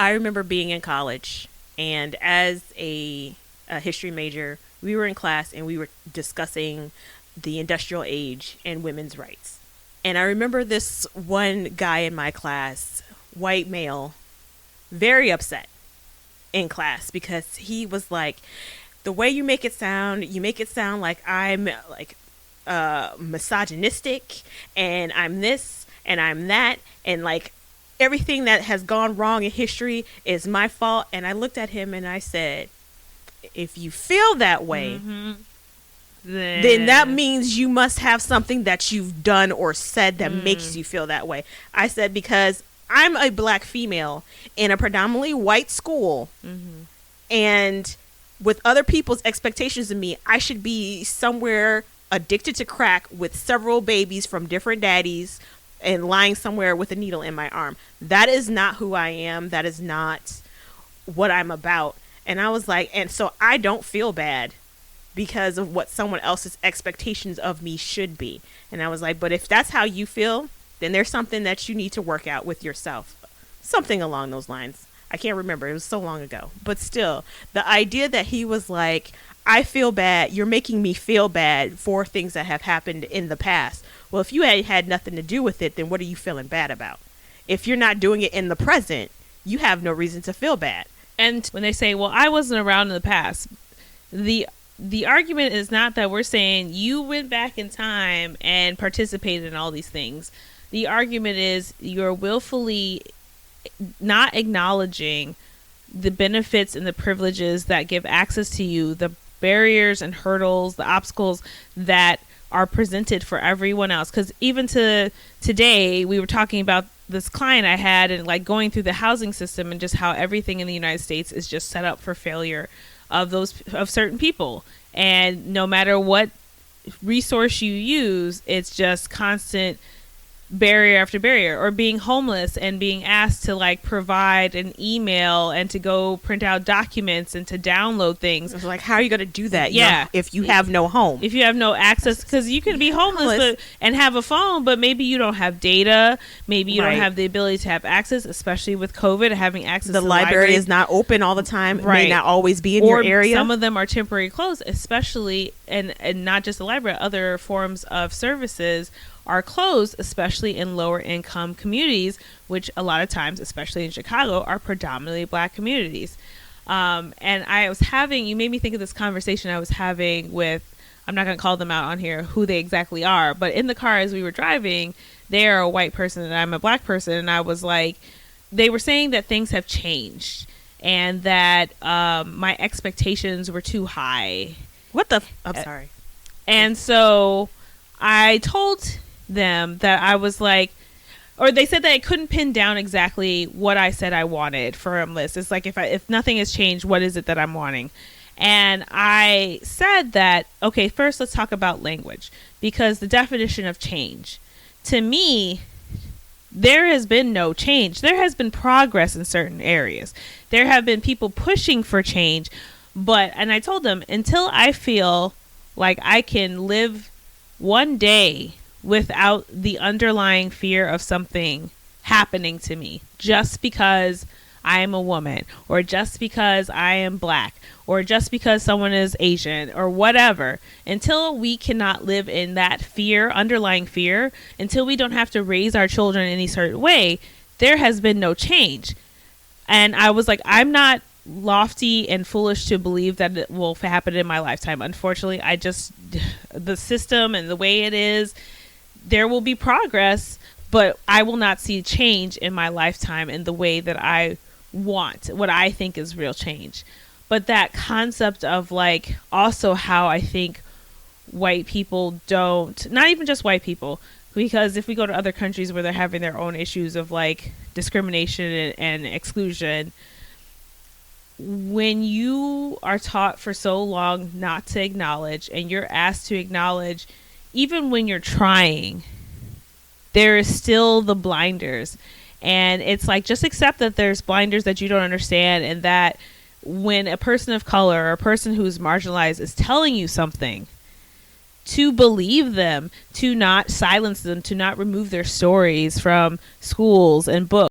I remember being in college, and as a history major, we were in class and we were discussing the industrial age and women's rights. And I remember this one guy in my class, white male, very upset in class because he was like, the way you make it sound like I'm like misogynistic, and I'm this and I'm that, and like everything that has gone wrong in history is my fault. And I looked at him and I said, if you feel that way, then that means you must have something that you've done or said that makes you feel that way. I said, because I'm a black female in a predominantly white school, and with other people's expectations of me, I should be somewhere addicted to crack with several babies from different daddies and lying somewhere with a needle in my arm. That is not who I am. That is not what I'm about. And I was like, and so I don't feel bad because of what someone else's expectations of me should be. And I was like, but if that's how you feel, then there's something that you need to work out with yourself. Something along those lines. I can't remember. It was so long ago. But still, the idea that he was like, I feel bad. You're making me feel bad for things that have happened in the past. Well, if you had nothing to do with it, then what are you feeling bad about? If you're not doing it in the present, you have no reason to feel bad. And when they say, well, I wasn't around in the past, the argument is not that we're saying you went back in time and participated in all these things. The argument is you're willfully not acknowledging the benefits and the privileges that give access to you, the barriers and hurdles, the obstacles that are presented for everyone else. Because even to today, we were talking about this client I had and like going through the housing system and just how everything in the United States is just set up for failure of certain people. And no matter what resource you use, it's just constant barrier after barrier. Or being homeless and being asked to like provide an email and to go print out documents and to download things. It's like, how are you going to do that? Yeah, if you have no home, if you have no access, because you can be homeless and have a phone, but maybe you don't have data, maybe you don't have the ability to have access, especially with COVID. Having access to the library is not open all the time, may not always be in your area. Some of them are temporarily closed, especially and not just the library, other forms of services are closed, especially in lower income communities, which a lot of times, especially in Chicago, are predominantly black communities. And I was having, you made me think of this conversation I was having with, I'm not going to call them out on here who they exactly are, but in the car as we were driving, they're a white person and I'm a black person. And I was like, they were saying that things have changed and that my expectations were too high. I'm sorry. And so I told them that I was like, or they said that I couldn't pin down exactly what I said I wanted for a list. It's like, if nothing has changed, what is it that I'm wanting? And I said that, okay, first let's talk about language, because the definition of change, to me, there has been no change. There has been progress in certain areas. There have been people pushing for change, and I told them, until I feel like I can live one day without the underlying fear of something happening to me just because I am a woman, or just because I am black, or just because someone is Asian, or whatever, until we cannot live in that fear, underlying fear, until we don't have to raise our children in any certain way, there has been no change. And I was like, I'm not lofty and foolish to believe that it will happen in my lifetime. Unfortunately, the system and the way it is, there will be progress, but I will not see change in my lifetime in the way that I want, what I think is real change. But that concept of like, also how I think white people don't, not even just white people, because if we go to other countries where they're having their own issues of like discrimination and exclusion, when you are taught for so long not to acknowledge, and you're asked to acknowledge even when you're trying, there is still the blinders. And it's like, just accept that there's blinders that you don't understand, and that when a person of color or a person who's marginalized is telling you something, to believe them, to not silence them, to not remove their stories from schools and books.